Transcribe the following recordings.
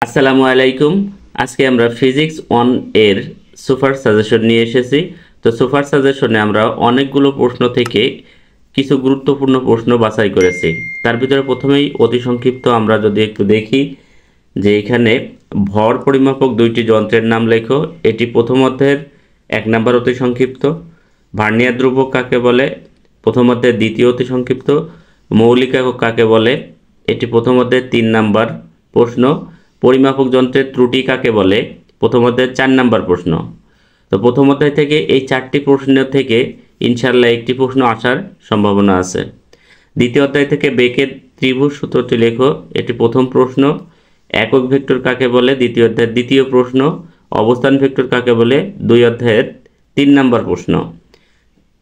আসসালামু আলাইকুম। আজকে আমরা ফিজিক্স 1 এর সুপার সাজেশন নিয়ে এসেছি। তো সুপার সাজেশনে আমরা অনেকগুলো প্রশ্ন থেকে কিছু গুরুত্বপূর্ণ প্রশ্ন বাছাই করেছি। তার ভিতরে প্রথমেই অতি সংক্ষিপ্ত আমরা যদি একটু দেখি যে এখানে ভর পরিমাপক দুইটি যন্ত্রের নাম লেখো। এটি প্রথম অধ্যায়ের 1 নাম্বার অতি সংক্ষিপ্ত। ভার্নিয়ার ধ্রুবক কাকে বলে? প্রথম অধ্যায়ের দ্বিতীয় অতি সংক্ষিপ্ত। মৌলিক একক কাকে বলে? এটি প্রথম অধ্যায়ের 3 নাম্বার প্রশ্ন। পরিমাপক যন্ত্রের ত্রুটি কাকে বলে? প্রথম অধ্যায়ের 4 নাম্বার প্রশ্ন। তো প্রথম অধ্যায় থেকে এই 4টি প্রশ্ন থেকে ইনশাআল্লাহ একটি প্রশ্ন আসার সম্ভাবনা আছে। দ্বিতীয় অধ্যায় থেকে বেকের ত্রিভুজ সূত্রটি লেখো। এটি প্রথম প্রশ্ন। একক ভেক্টর কাকে বলে? দ্বিতীয় অধ্যায়ের দ্বিতীয় প্রশ্ন। অবস্থান ভেক্টর কাকে বলে? 2 অধ্যায়ের 3 নাম্বার প্রশ্ন।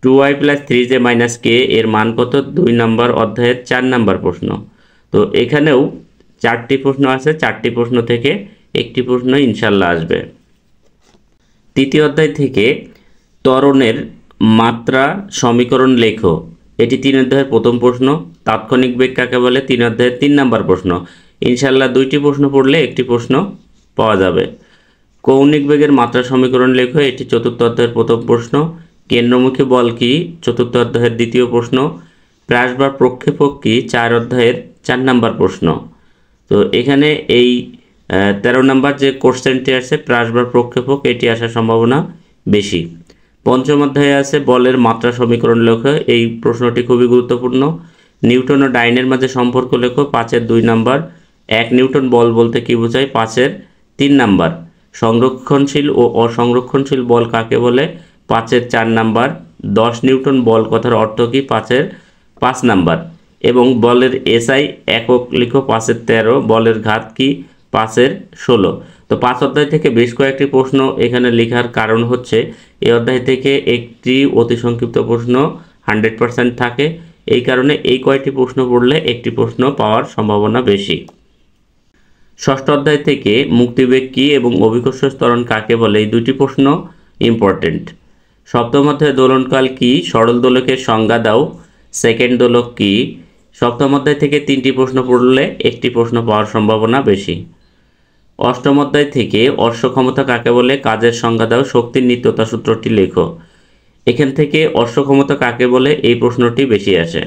2y + 3j - k এর মান কত? 2 নাম্বার অধ্যায়ের 4 নাম্বার প্রশ্ন। তো এখানেও 4টি প্রশ্ন আছে, 4টি প্রশ্ন থেকে একটি প্রশ্ন ইনশাল্লাহ আসবে। তৃতীয় অধ্যায় থেকে ত্বরণের মাত্রা সমীকরণ লেখো। এটি 3 অধ্যায়ের প্রথম প্রশ্ন। তাৎক্ষণিক বেগ কাকে বলে? 3 অধ্যায়ের 3 নাম্বার প্রশ্ন। ইনশাল্লাহ 2টি প্রশ্ন পড়লে একটি প্রশ্ন পাওয়া যাবে। কৌণিক বেগের মাত্রা সমীকরণ লেখো। এটি 4র্থ অধ্যায়ের প্রথম প্রশ্ন। কেন্দ্রমুখী বল কি? 4র্থ অধ্যায়ের দ্বিতীয় প্রশ্ন। প্রাস বা প্রক্ষেপক কি? 4 অধ্যায়ের 4 নাম্বার প্রশ্ন। তো এখানে এই 13 নাম্বার যে কোশ্চেনটি আছে প্রাস বা প্রক্ষেপক, এটি আসার সম্ভাবনা বেশি। পঞ্চম অধ্যায়ে আছে বলের মাত্রা সমীকরণ লেখো। এই প্রশ্নটি খুবই গুরুত্বপূর্ণ। নিউটন ও ডাইনের মাঝে সম্পর্ক লেখো। 5-এর 2 নাম্বার। 1 নিউটন বল বলতে কি বোঝায়? 5-এর 3 নাম্বার। সংরক্ষণশীল ও অসংরক্ষণশীল বল কাকে বলে? 5-এর 4 নাম্বার। 10 নিউটন বল কথার অর্থ কি? 5-এর 5 নাম্বার। এবং বলের এসআই একক লিখো। 5-এর 13। বলের ঘাত কি? 5-এর 16। তো 5 অধ্যায় থেকে বেশ কয়েকটি প্রশ্ন এখানে লেখার কারণ হচ্ছে এই অধ্যায় থেকে একটি অতি সংক্ষিপ্ত প্রশ্ন 100% থাকে। এই কারণে এই কয়টি প্রশ্ন পড়লে একটি প্রশ্ন পাওয়ার সম্ভাবনা বেশি। ষষ্ঠ অধ্যায় থেকে মুক্তিবেগ কি এবং অভিকর্ষ ত্বরণ কাকে বলে? এই দুটি প্রশ্ন ইম্পর্টেন্ট। সপ্তম অধ্যায়ে দোলনকাল কি? সরল দোলকের সংজ্ঞা দাও। সেকেন্ড দোলক কি? সপ্তম অধ্যায় থেকে 3টি প্রশ্ন পড়লে একটি প্রশ্ন পাওয়ার সম্ভাবনা বেশি। অষ্টম অধ্যায় থেকে অশ্ব ক্ষমতা কাকে বলে? কাজের সংজ্ঞা দাও। শক্তির নিত্যতা সূত্রটি লেখো। এখান থেকে অশ্ব ক্ষমতা কাকে বলে? এই প্রশ্নটি বেশি আসে।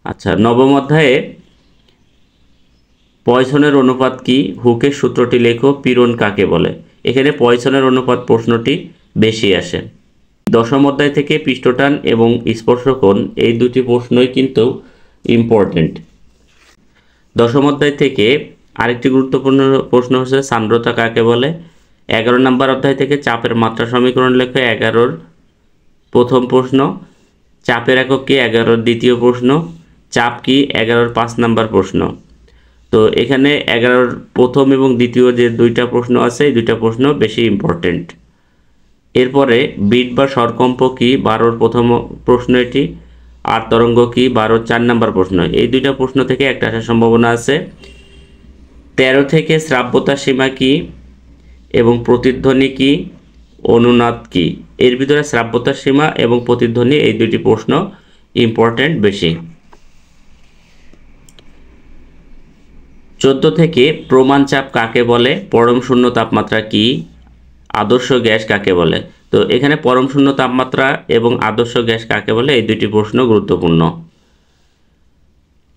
আচ্ছা, নবম অধ্যায়ে পয়সনের অনুপাত কি? হুকের সূত্রটি লেখো। পীড়ন কাকে বলে? এখানে পয়সনের অনুপাত প্রশ্নটি বেশি আসে। দশম অধ্যায় থেকে পৃষ্ঠটান এবং স্পর্শকোণ, এই দুটি প্রশ্নই কিন্তু ইম্পর্টেন্ট। দশম অধ্যায় থেকে আরেকটি গুরুত্বপূর্ণ প্রশ্ন হচ্ছে সান্দ্রতা কাকে বলে? 11 নাম্বার অধ্যায় থেকে চাপের মাত্রা সমীকরণ লেখো। 11-র প্রথম প্রশ্ন। চাপের একক কি? 11-র দ্বিতীয় প্রশ্ন। চাপ কি? 11-র 5 নাম্বার প্রশ্ন। তো এখানে 11-র প্রথম এবং দ্বিতীয় যে 2টা প্রশ্ন আছে, এই 2টা প্রশ্ন বেশি ইম্পর্টেন্ট। এরপরে বিট বা স্বরকম্প কি? 12-র প্রথম প্রশ্ন এটি। আর তরঙ্গ কি? 12-র 4 নাম্বার প্রশ্ন। এই 2টা প্রশ্ন থেকে একটা আসার সম্ভাবনা আছে। 13 থেকে শ্রাব্যতার সীমা কি এবং প্রতিধ্বনি কি? অনুনাদ কি? এর ভিতরে শ্রাব্যতার সীমা এবং প্রতিধ্বনি, এই 2টি প্রশ্ন ইম্পর্টেন্ট বেশি। 14 থেকে প্রমাণ চাপ কাকে বলে? পরম শূন্য তাপমাত্রা কি? আদর্শ গ্যাস কাকে বলে? তো এখানে পরম শূন্য তাপমাত্রা এবং আদর্শ গ্যাস কাকে বলে, এই 2টি প্রশ্ন গুরুত্বপূর্ণ।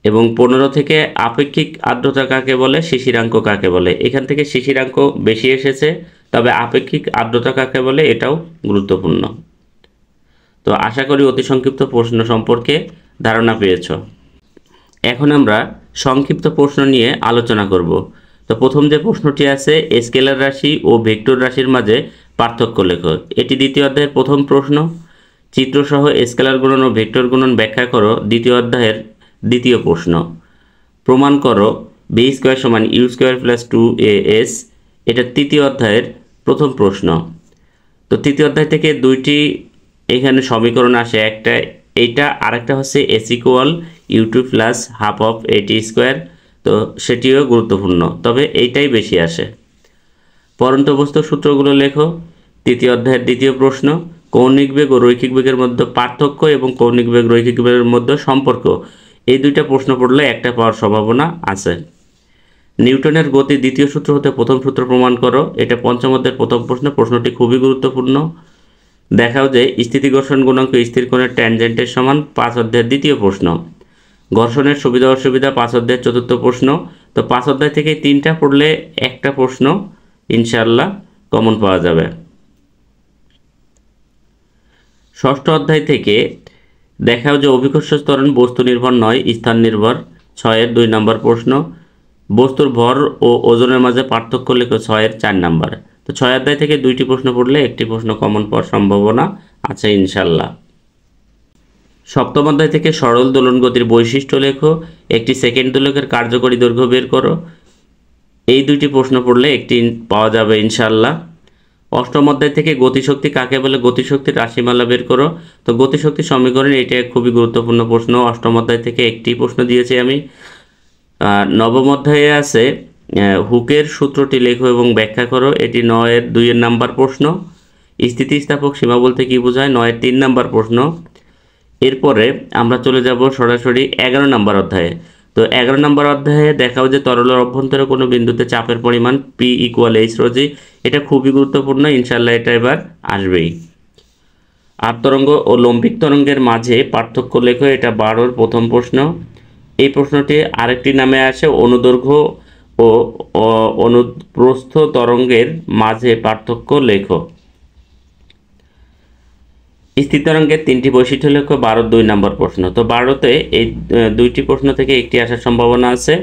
এবং 15 থেকে আপেক্ষিক আর্দ্রতা কাকে বলে? শিশিরাঙ্ক কাকে বলে? এখান থেকে শিশিরাঙ্ক বেশি এসেছে, তবে আপেক্ষিক আর্দ্রতা কাকে বলে এটাও গুরুত্বপূর্ণ। তো আশা করি অতি সংক্ষিপ্ত প্রশ্ন সম্পর্কে ধারণা পেয়েছ। এখন আমরা সংক্ষিপ্ত প্রশ্ন নিয়ে আলোচনা করব। তো প্রথম যে প্রশ্নটি আছে, স্কেলার রাশি ও ভেক্টর রাশির মাঝে পার্থক্য লেখো। এটি দ্বিতীয় অধ্যায়ের প্রথম প্রশ্ন। চিত্রসহ স্কেলার গুণন ও ভেক্টর গুণন ব্যাখ্যা করো, দ্বিতীয় অধ্যায়ের দ্বিতীয় প্রশ্ন। প্রমাণ করো b² = u² + 2as, এটা তৃতীয় অধ্যায়ের প্রথম প্রশ্ন। তো তৃতীয় অধ্যায় থেকে 2টি এখানে সমীকরণ আসে, একটা এইটা, আরেকটা হচ্ছে s = u2 + half of at²। তো সেটিও গুরুত্বপূর্ণ, তবে এইটাই বেশি আসে। পরন্ত বস্তুর সূত্রগুলো লেখো। তৃতীয় অধ্যায়ের দ্বিতীয় প্রশ্ন। কৌণিক বেগ ও রৈখিক বেগের মধ্যে পার্থক্য এবং কৌণিক বেগ রৈখিক বেগের মধ্যে সম্পর্ক, এই 2টা প্রশ্ন পড়লে একটা পাওয়ার সম্ভাবনা আছে। নিউটনের গতির দ্বিতীয় সূত্র হতে প্রথম সূত্র প্রমাণ করো। এটা পঞ্চম অধ্যায়ের প্রথম প্রশ্ন। প্রশ্নটি খুবই গুরুত্বপূর্ণ। দেখাও যে স্থিতিঘর্ষণ গুণাঙ্ক স্থির কোণের ট্যানজেন্টের সমান 5 অধ্যায়ের দ্বিতীয় প্রশ্ন। ঘর্ষণের সুবিধা অসুবিধা 5 অধ্যায়ের চতুর্থ প্রশ্ন। তো 5 অধ্যায় থেকে 3টা পড়লে একটা প্রশ্ন ইনশাআল্লাহ কমন পাওয়া যাবে। ষষ্ঠ অধ্যায় থেকে দেখাও যে অভিকর্ষ ত্বরণ বস্তু নির্ভর নয়, স্থান নির্ভর। 6-এর 2 নম্বর প্রশ্ন। বস্তুর ভর ও ওজনের মাঝে পার্থক্য লেখো। 6-এর 4 নম্বর। তো 6 অধ্যায় থেকে 2টি প্রশ্ন পড়লে একটি প্রশ্ন কমন পাওয়ার সম্ভাবনা আছে ইনশাল্লাহ। সপ্তম অধ্যায় থেকে সরল দোলন গতির বৈশিষ্ট্য লেখো। একটি সেকেন্ড দোলকের কার্যকরী দৈর্ঘ্য বের করো। এই 2টি প্রশ্ন পড়লে একটি পাওয়া যাবে ইনশাল্লাহ। অষ্টম অধ্যায় থেকে গতিশক্তি কাকে বলে, গতিশক্তির রাশিমালা বের করো। তো গতিশক্তি সমীকরণ এটা খুবই গুরুত্বপূর্ণ প্রশ্ন। অষ্টম অধ্যায় থেকে একটি প্রশ্ন দিয়েছি আমি। নবম অধ্যায়ে আছে হুকের সূত্রটি লেখো এবং ব্যাখ্যা করো। এটি 9-এর 2 নাম্বার প্রশ্ন। স্থিতিস্থাপক সীমা বলতে কি বোঝায়, 9-এর 3 নাম্বার প্রশ্ন। এরপরে আমরা চলে যাব সরাসরি 11 নম্বর অধ্যায়ে। তো 11 নম্বর অধ্যায়ে দেখাও যে তরলের অভ্যন্তরে কোনো বিন্দুতে চাপের পরিমাণ P = h ρg। এটা খুবই গুরুত্বপূর্ণ, ইনশাল্লাহ এটা এবার আসবেই। আর তরঙ্গ ও লম্বিক তরঙ্গের মাঝে পার্থক্য লেখো। এটা 12-এর প্রথম প্রশ্ন। এই প্রশ্নটি আরেকটি নামে আসে অনুদৈর্ঘ্য ও অনুপ্রস্থ তরঙ্গের মাঝে পার্থক্য লেখো। স্থির তরঙ্গের 3টি বৈশিষ্ট্য লেখো। 12-এর 2 নম্বর প্রশ্ন। তো 12তে এই 2টি প্রশ্ন থেকে একটি আসার সম্ভাবনা আছে।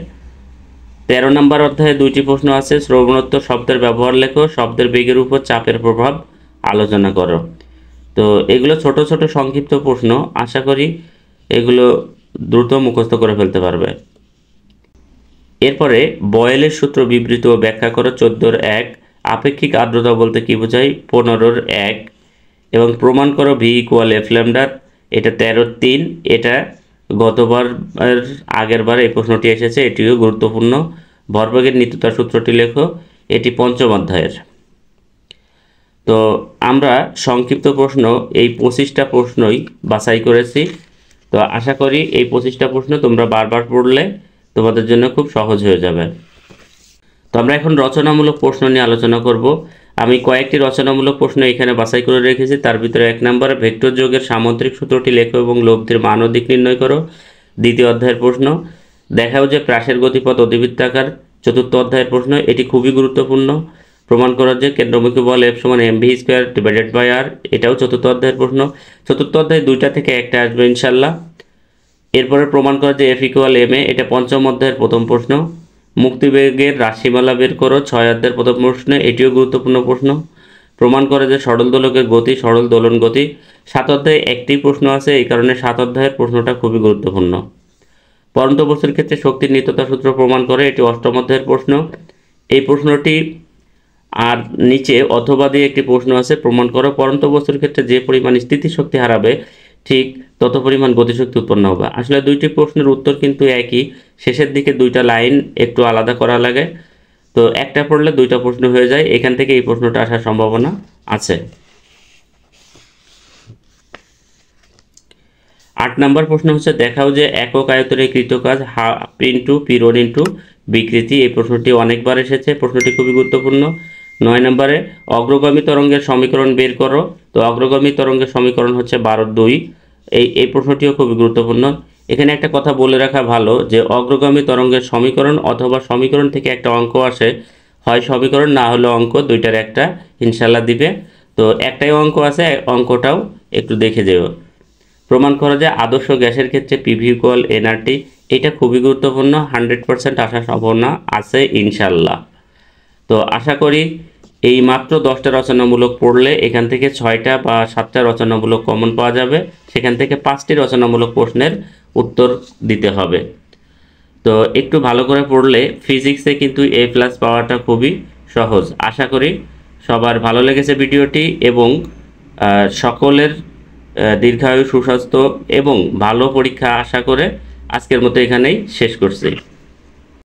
13 নম্বর অধ্যায়ে 2টি প্রশ্ন আছে। শ্রবণোত্তর শব্দের ব্যবহার লেখো। শব্দের বেগের উপর চাপের প্রভাব আলোচনা করো। তো এগুলো ছোট ছোট সংক্ষিপ্ত প্রশ্ন, আশা করি এগুলো দ্রুত মুখস্থ করে ফেলতে পারবে। এরপরে বয়েলের সূত্র বিবৃত ও ব্যাখ্যা করো। 14-এর 1। আপেক্ষিক আর্দ্রতা বলতে কি বোঝায়, 15-এর 1। এবং প্রমাণ করো V = f λ। এটা 13-এর 3। এটা আগের বার এই প্রশ্নটি এসেছে, এটিও গুরুত্বপূর্ণ। ভরবেগের নিত্যতার সূত্রটি লেখো। এটি পঞ্চম অধ্যায়ের। তো আমরা সংক্ষিপ্ত প্রশ্ন এই 25টা প্রশ্নই বাছাই করেছি। তো আশা করি এই 25টা প্রশ্ন তোমরা বারবার পড়লে তোমাদের জন্য খুব সহজ হয়ে যাবে। তো আমরা এখন রচনামূলক প্রশ্ন নিয়ে আলোচনা করব। আমি কয়েকটি রচনামূলক প্রশ্ন এখানে বাছাই করে রেখেছি। তার ভিতরে 1 নম্বরে ভেক্টর যোগের সামুদ্রিক সূত্রটি লেখো এবং লব্ধির মান ও দিক নির্ণয় করো। দ্বিতীয় অধ্যায়ের প্রশ্ন। দেখাও যে প্রাসের গতিপথ অধিবৃত্তাকার। চতুর্থ অধ্যায়ের প্রশ্ন। এটি খুবই গুরুত্বপূর্ণ। প্রমাণ করা যে কেন্দ্রমুখী বল F = mv²/r। এটাও চতুর্থ অধ্যায়ের প্রশ্ন। চতুর্থ অধ্যায় 2টা থেকে একটা আসবে ইনশাল্লাহ। এরপরে প্রমাণ করা যে F = ma। এটা পঞ্চম অধ্যায়ের প্রথম প্রশ্ন। মুক্তিবেগের রাশিমালা বের করো। 6 অধ্যায়ের প্রথম প্রশ্ন। এটিও গুরুত্বপূর্ণ প্রশ্ন। প্রমাণ করে যে সরল দোলকের গতি সরল দোলন গতি। 7 অধ্যায়ে একটি প্রশ্ন আছে, এই কারণে 7 অধ্যায়ের প্রশ্নটা খুবই গুরুত্বপূর্ণ। পরন্ত বস্তুর ক্ষেত্রে শক্তির নিত্যতা সূত্র প্রমাণ করে। এটি 8ম অধ্যায়ের প্রশ্ন। এই প্রশ্নটি আর নিচে অথবা দিয়ে একটি প্রশ্ন আছে। প্রমাণ করো পরন্ত বস্তুর ক্ষেত্রে যে পরিমাণ স্থিতিশক্তি হারাবে ঠিক তত পরিমাণ গতিশক্তি উৎপন্ন হবে। আসলে 2টি প্রশ্নের উত্তর কিন্তু একই, শেষের দিকে 2টা লাইন একটু আলাদা করা লাগে। তো একটা পড়লে 2টা প্রশ্ন হয়ে যায়, এখান থেকে এই প্রশ্নটা আসার সম্ভাবনা আছে। 8 নম্বর প্রশ্ন হচ্ছে দেখাও যে একক আয়তনে কৃতকাজ p বিকৃতি। এই প্রশ্নটি অনেকবার এসেছে, প্রশ্নটি খুবই গুরুত্বপূর্ণ। 9 নম্বরে অগ্রগামী তরঙ্গের সমীকরণ বের করো। তো অগ্রগামী তরঙ্গের সমীকরণ হচ্ছে 12-এর 2। এই প্রশ্নটিও খুবই গুরুত্বপূর্ণ। এখানে একটা কথা বলে রাখা ভালো যে অগ্রগামী তরঙ্গের সমীকরণ অথবা সমীকরণ থেকে একটা অঙ্ক আসে, হয় সমীকরণ না হলে অঙ্ক, 2টার একটা ইনশাল্লাহ দিবে। তো একটাই অঙ্ক আছে, অঙ্কটাও একটু দেখে যেও। প্রমাণ করা যায় আদর্শ গ্যাসের ক্ষেত্রে PV = nRT। এটা খুবই গুরুত্বপূর্ণ, 100% আসার সম্ভাবনা আছে ইনশাল্লাহ। তো আশা করি এই মাত্র 10টা রচনামূলক পড়লে এখান থেকে 6টা বা 7টা রচনামূলক কমন পাওয়া যাবে। সেখান থেকে 5টি রচনামূলক প্রশ্নের উত্তর দিতে হবে। তো একটু ভালো করে পড়লে ফিজিক্সে কিন্তু A+ পাওয়াটা খুবই সহজ। আশা করি সবার ভালো লেগেছে ভিডিওটি এবং সকলের দীর্ঘায়ু, সুস্বাস্থ্য এবং ভালো পরীক্ষা আশা করে আজকের মতো এখানেই শেষ করছি।